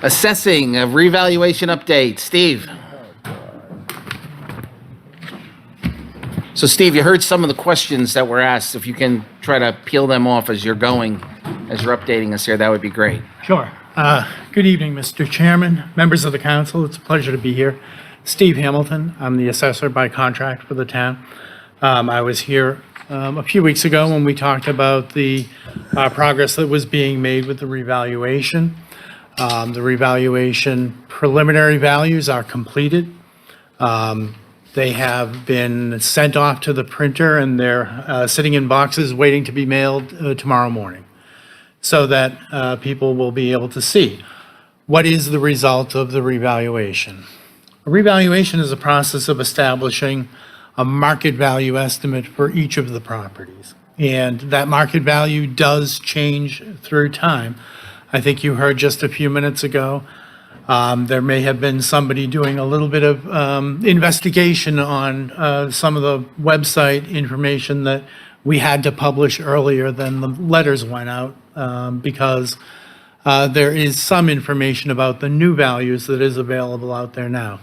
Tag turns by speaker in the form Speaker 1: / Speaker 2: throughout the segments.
Speaker 1: Assessing, a revaluation update. Steve. So Steve, you heard some of the questions that were asked. If you can try to peel them off as you're going, as you're updating us here, that would be great.
Speaker 2: Sure. Good evening, Mr. Chairman, members of the council. It's a pleasure to be here. Steve Hamilton. I'm the assessor by contract for the town. I was here a few weeks ago when we talked about the progress that was being made with the revaluation. The revaluation preliminary values are completed. They have been sent off to the printer and they're sitting in boxes waiting to be mailed tomorrow morning so that people will be able to see what is the result of the revaluation. A revaluation is a process of establishing a market value estimate for each of the properties. And that market value does change through time. I think you heard just a few minutes ago, there may have been somebody doing a little bit of investigation on some of the website information that we had to publish earlier than the letters went out because there is some information about the new values that is available out there now.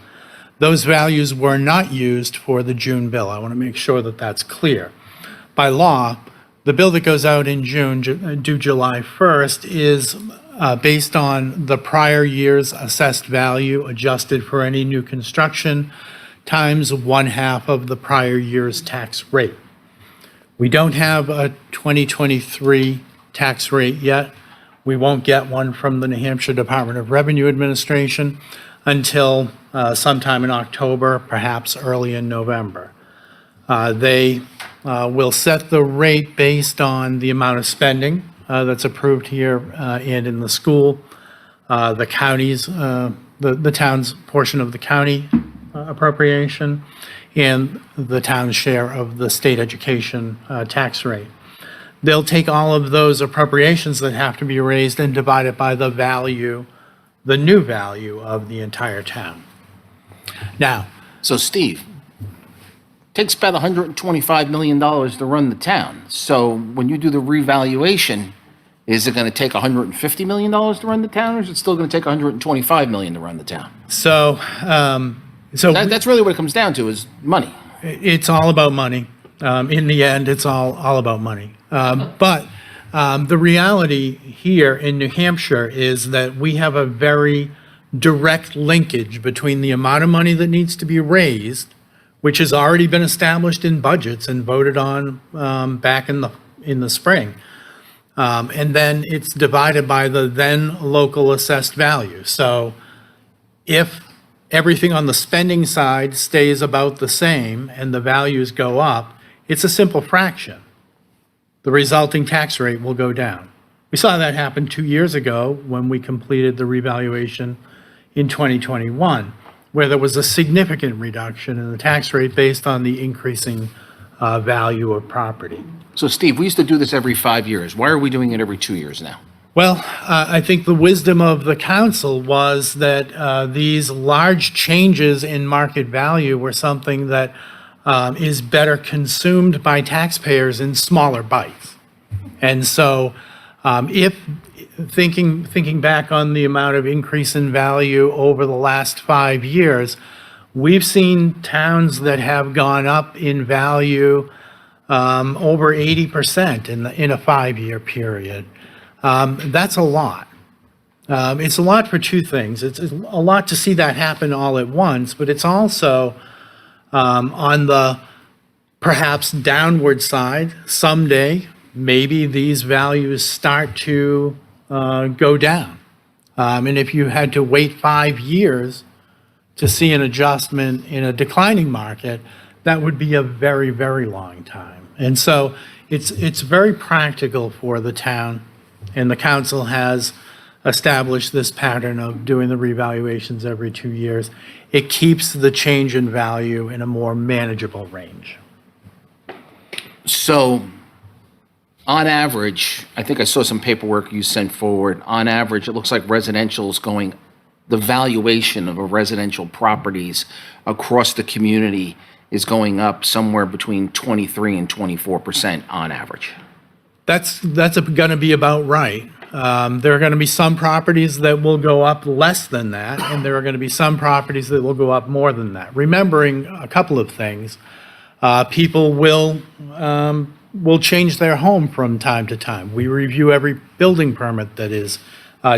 Speaker 2: Those values were not used for the June bill. I want to make sure that that's clear. By law, the bill that goes out in June, due July 1st, is based on the prior year's assessed value adjusted for any new construction times 1/2 of the prior year's tax rate. We don't have a 2023 tax rate yet. We won't get one from the New Hampshire Department of Revenue Administration until sometime in October, perhaps early in November. They will set the rate based on the amount of spending that's approved here and in the school, the county's, the town's portion of the county appropriation, and the town's share of the state education tax rate. They'll take all of those appropriations that have to be raised and divide it by the value, the new value of the entire town. Now,
Speaker 1: So Steve, takes about $125 million to run the town. So when you do the revaluation, is it going to take $150 million to run the town, or is it still going to take $125 million to run the town?
Speaker 2: so
Speaker 1: That's really what it comes down to, is money.
Speaker 2: it's all about money. In the end, it's all about money. But the reality here in New Hampshire is that we have a very direct linkage between the amount of money that needs to be raised, which has already been established in budgets and voted on back in the spring. And then it's divided by the then local assessed value. So if everything on the spending side stays about the same and the values go up, it's a simple fraction. The resulting tax rate will go down. We saw that happen 2 years ago when we completed the revaluation in 2021, where there was a significant reduction in the tax rate based on the increasing value of property.
Speaker 1: So Steve, we used to do this every 5 years. Why are we doing it every 2 years now?
Speaker 2: Well, I think the wisdom of the council was that these large changes in market value were something that is better consumed by taxpayers in smaller bites. And so if thinking back on the amount of increase in value over the last 5 years, we've seen towns that have gone up in value over 80% in a 5-year period. That's a lot. It's a lot for two things. It's a lot to see that happen all at once, but it's also on the perhaps downward side. Someday, maybe these values start to go down. And if you had to wait 5 years to see an adjustment in a declining market, that would be a very, very long time. And so it's very practical for the town, and the council has established this pattern of doing the revaluations every 2 years. It keeps the change in value in a more manageable range.
Speaker 1: So on average, I think I saw some paperwork you sent forward. On average, it looks like residential is going, the valuation of a residential properties across the community is going up somewhere between 23 and 24% on average.
Speaker 2: That's going to be about right. There are going to be some properties that will go up less than that, and there are going to be some properties that will go up more than that. Remembering a couple of things, people will change their home from time to time. We review every building permit that is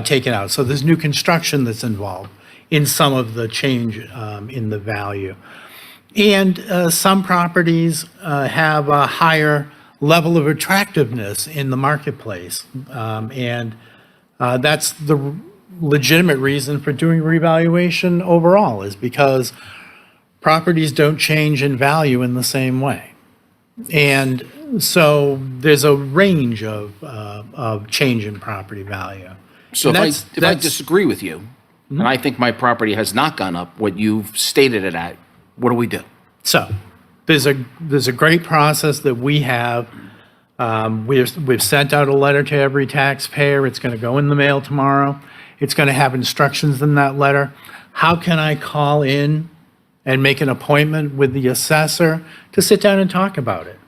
Speaker 2: taken out. So there's new construction that's involved in some of the change in the value. And some properties have a higher level of attractiveness in the marketplace. And that's the legitimate reason for doing revaluation overall, is because properties don't change in value in the same way. And so there's a range of change in property value.
Speaker 1: So
Speaker 2: And
Speaker 1: if I disagree with you, and I think my property has not gone up what you've stated it at, what do we do?
Speaker 2: So there's a great process that we have. We've sent out a letter to every taxpayer. It's going to go in the mail tomorrow. It's going to have instructions in that letter. How can I call in and make an appointment with the assessor to sit down and talk about it?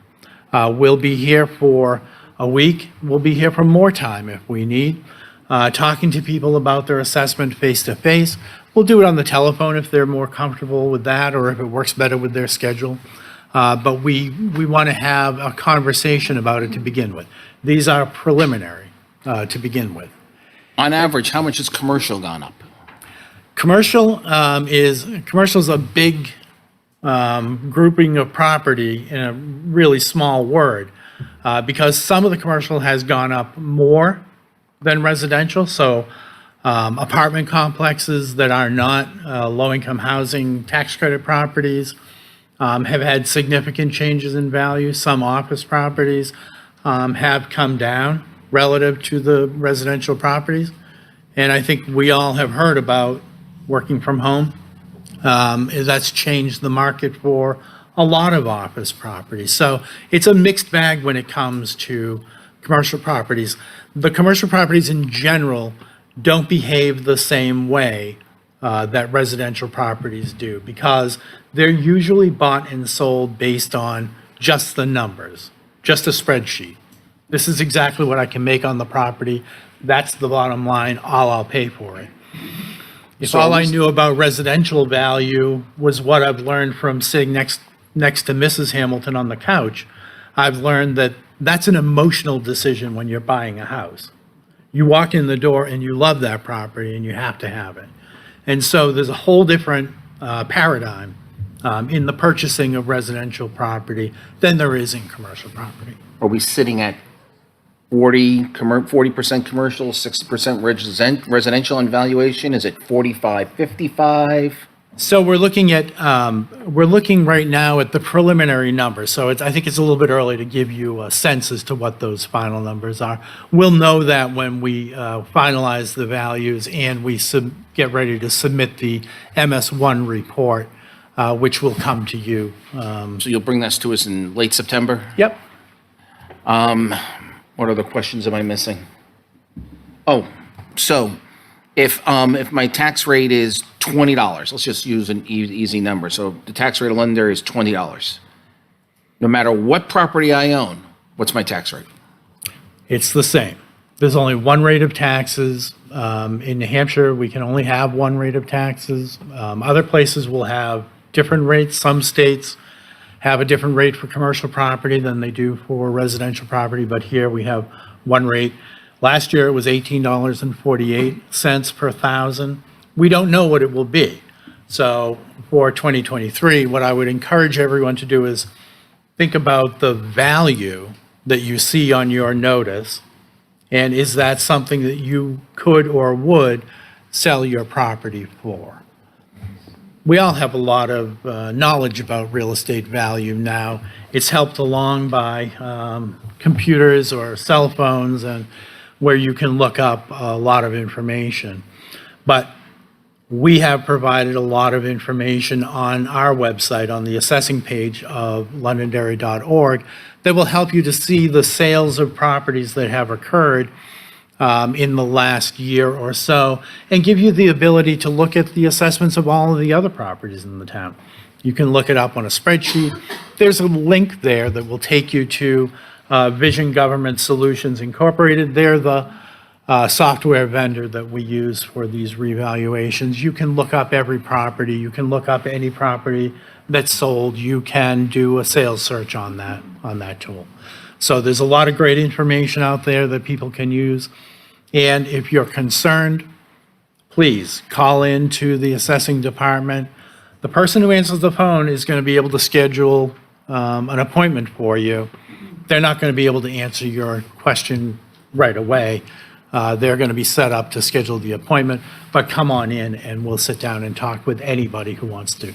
Speaker 2: We'll be here for a week. We'll be here for more time if we need, talking to people about their assessment face-to-face. We'll do it on the telephone if they're more comfortable with that, or if it works better with their schedule. But we want to have a conversation about it to begin with. These are preliminary to begin with.
Speaker 1: On average, how much has commercial gone up?
Speaker 2: Commercial is a big grouping of property in a really small word, because some of the commercial has gone up more than residential. So apartment complexes that are not low-income housing tax credit properties have had significant changes in value. Some office properties have come down relative to the residential properties. And I think we all have heard about working from home. That's changed the market for a lot of office properties. So it's a mixed bag when it comes to commercial properties. The commercial properties in general don't behave the same way that residential properties do, because they're usually bought and sold based on just the numbers, just a spreadsheet. This is exactly what I can make on the property. That's the bottom line. I'll pay for it. If all I knew about residential value was what I've learned from sitting next to Mrs. Hamilton on the couch, I've learned that that's an emotional decision when you're buying a house. You walk in the door and you love that property and you have to have it. And so there's a whole different paradigm in the purchasing of residential property than there is in commercial property.
Speaker 1: Are we sitting at 40% commercial, 60% residential in valuation? Is it 45, 55?
Speaker 2: So we're looking right now at the preliminary numbers. So I think it's a little bit early to give you a sense as to what those final numbers are. We'll know that when we finalize the values and we get ready to submit the MS1 report, which will come to you.
Speaker 1: So you'll bring this to us in late September?
Speaker 2: Yep.
Speaker 1: What other questions am I missing? Oh, so if my tax rate is $20, let's just use an easy number. So the tax rate of Londonderry is $20. No matter what property I own, what's my tax rate?
Speaker 2: It's the same. There's only one rate of taxes. In New Hampshire, we can only have one rate of taxes. Other places will have different rates. Some states have a different rate for commercial property than they do for residential property, but here we have one rate. Last year, it was $18.48 per thousand. We don't know what it will be. So for 2023, what I would encourage everyone to do is think about the value that you see on your notice, and is that something that you could or would sell your property for? We all have a lot of knowledge about real estate value now. It's helped along by computers or cell phones, and where you can look up a lot of information. But we have provided a lot of information on our website, on the assessing page of londonderry.org, that will help you to see the sales of properties that have occurred in the last year or so, and give you the ability to look at the assessments of all of the other properties in the town. You can look it up on a spreadsheet. There's a link there that will take you to Vision Government Solutions Incorporated. They're the software vendor that we use for these revaluations. You can look up every property. You can look up any property that's sold. You can do a sales search on that tool. So there's a lot of great information out there that people can use. And if you're concerned, please call into the assessing department. The person who answers the phone is going to be able to schedule an appointment for you. They're not going to be able to answer your question right away. They're going to be set up to schedule the appointment, but come on in and we'll sit down and talk with anybody who wants to.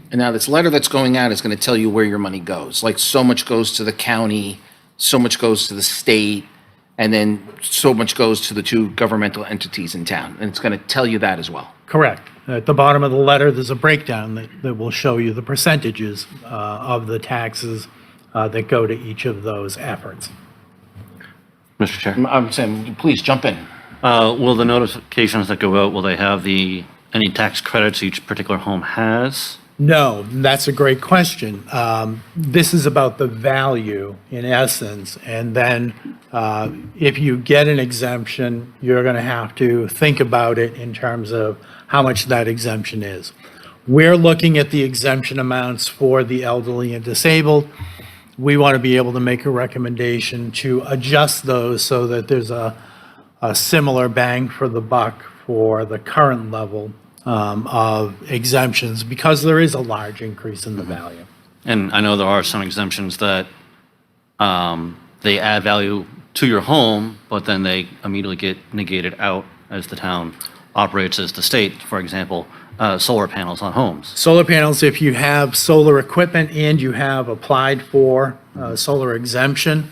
Speaker 1: And now this letter that's going out is going to tell you where your money goes. Like so much goes to the county, so much goes to the state, and then so much goes to the two governmental entities in town. And it's going to tell you that as well.
Speaker 2: Correct. At the bottom of the letter, there's a breakdown that will show you the percentages of the taxes that go to each of those efforts.
Speaker 3: Mr. Chair,
Speaker 1: I'm saying, please jump in.
Speaker 3: will the notifications that go out, will they have any tax credits each particular home has?
Speaker 2: No, that's a great question. This is about the value in essence, and then if you get an exemption, you're going to have to think about it in terms of how much that exemption is. We're looking at the exemption amounts for the elderly and disabled. We want to be able to make a recommendation to adjust those so that there's a similar bang for the buck for the current level of exemptions, because there is a large increase in the value.
Speaker 3: And I know there are some exemptions that they add value to your home, but then they immediately get negated out as the town operates as the state. For example, solar panels on homes.
Speaker 2: Solar panels, if you have solar equipment and you have applied for solar exemption,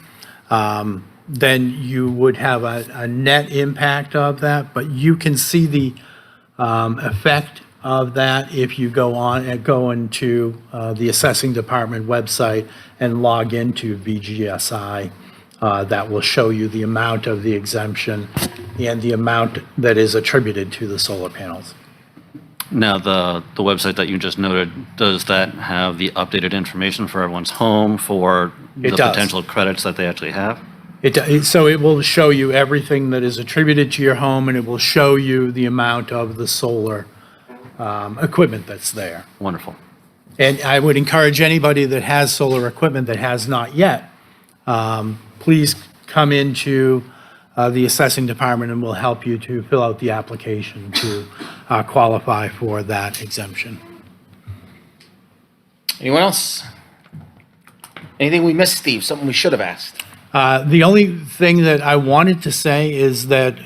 Speaker 2: then you would have a net impact of that, but you can see the effect of that if you go into the assessing department website and log into VGSI. That will show you the amount of the exemption and the amount that is attributed to the solar panels.
Speaker 3: Now, the website that you just noted, does that have the updated information for everyone's home for the
Speaker 2: does.
Speaker 3: potential credits that they actually have?
Speaker 2: So it will show you everything that is attributed to your home, and it will show you the amount of the solar equipment that's there.
Speaker 3: Wonderful.
Speaker 2: And I would encourage anybody that has solar equipment that has not yet, please come into the assessing department and we'll help you to fill out the application to qualify for that exemption.
Speaker 1: Anyone else? Anything we missed, Steve? Something we should have asked?
Speaker 2: The only thing that I wanted to say is that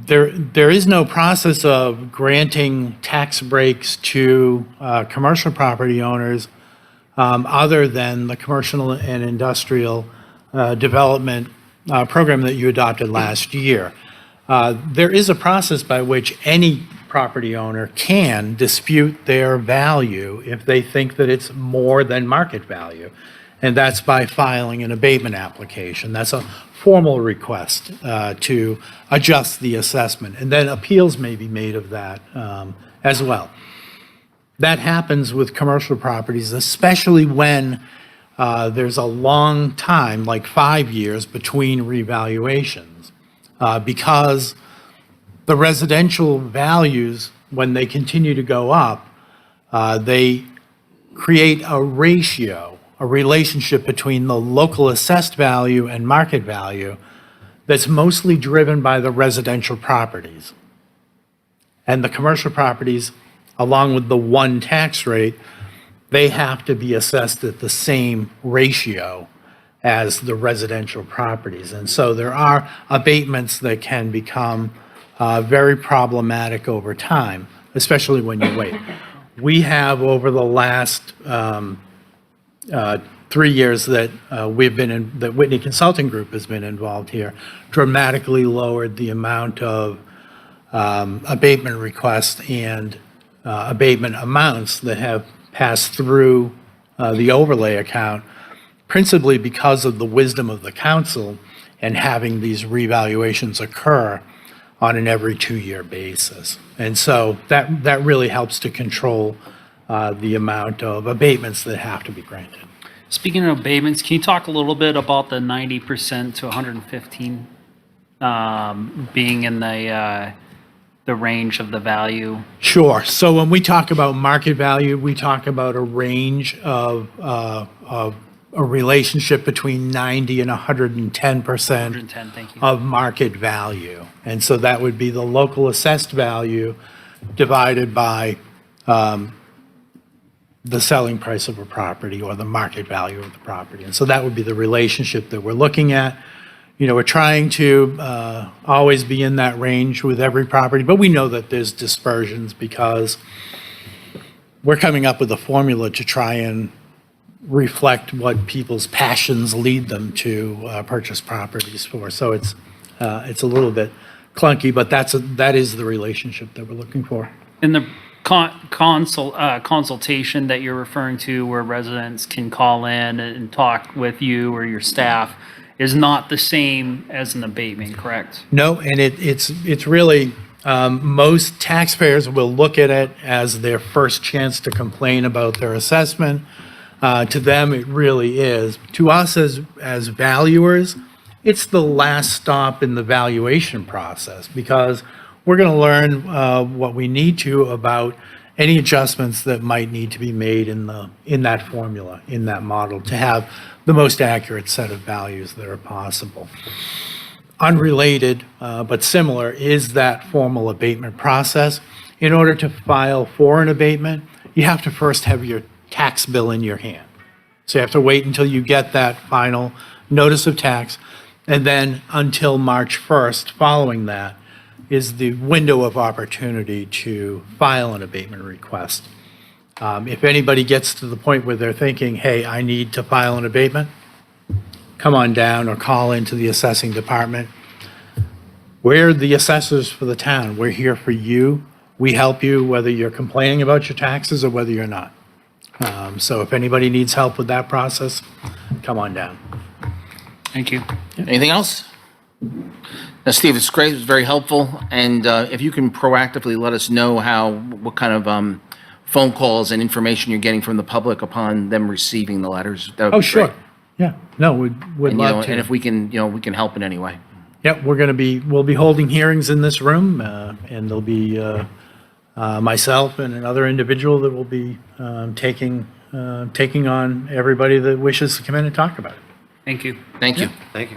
Speaker 2: there is no process of granting tax breaks to commercial property owners other than the commercial and industrial development program that you adopted last year. There is a process by which any property owner can dispute their value if they think that it's more than market value. And that's by filing an abatement application. That's a formal request to adjust the assessment. And then appeals may be made of that as well. That happens with commercial properties, especially when there's a long time, like 5 years, between revaluations. Because the residential values, when they continue to go up, they create a ratio, a relationship between the local assessed value and market value that's mostly driven by the residential properties. And the commercial properties, along with the one tax rate, they have to be assessed at the same ratio as the residential properties. And so there are abatements that can become very problematic over time, especially when you wait. We have, over the last 3 years that that Whitney Consulting Group has been involved here, dramatically lowered the amount of abatement requests and abatement amounts that have passed through the overlay account, principally because of the wisdom of the council and having these revaluations occur on an every 2-year basis. And so that really helps to control the amount of abatements that have to be granted.
Speaker 4: Speaking of abatements, can you talk a little bit about the 90% to 115 being in the range of the value?
Speaker 2: Sure. So when we talk about market value, we talk about a range of a relationship between 90 and 110%.
Speaker 4: 110, thank you.
Speaker 2: Of market value. And so that would be the local assessed value divided by the selling price of a property or the market value of the property. And so that would be the relationship that we're looking at. You know, we're trying to always be in that range with every property, but we know that there's dispersions because we're coming up with a formula to try and reflect what people's passions lead them to purchase properties for. So it's a little bit clunky, but that is the relationship that we're looking for.
Speaker 4: In the consultation that you're referring to, where residents can call in and talk with you or your staff, is not the same as an abatement, correct?
Speaker 2: No, and it's really, most taxpayers will look at it as their first chance to complain about their assessment. To them, it really is. To us as valuers, it's the last stop in the valuation process because we're going to learn what we need to about any adjustments that might need to be made in that formula, in that model, to have the most accurate set of values that are possible. Unrelated, but similar, is that formal abatement process. In order to file for an abatement, you have to first have your tax bill in your hand. So you have to wait until you get that final notice of tax, and then until March 1st following that is the window of opportunity to file an abatement request. If anybody gets to the point where they're thinking, hey, I need to file an abatement, come on down or call into the assessing department. We're the assessors for the town. We're here for you. We help you whether you're complaining about your taxes or whether you're not. So if anybody needs help with that process, come on down.
Speaker 4: Thank you.
Speaker 1: Anything else? Now, Steve, it's great, it's very helpful, and if you can proactively let us know what kind of phone calls and information you're getting from the public upon them receiving the letters, that would be
Speaker 2: Oh, sure.
Speaker 1: great.
Speaker 2: Yeah, no, we'd
Speaker 1: And,
Speaker 2: love to.
Speaker 1: and if we can, we can help in any way.
Speaker 2: Yep, we'll be holding hearings in this room, and there'll be myself and another individual that will be taking on everybody that wishes to come in and talk about it.
Speaker 4: Thank you.
Speaker 1: Thank you.
Speaker 3: Thank you.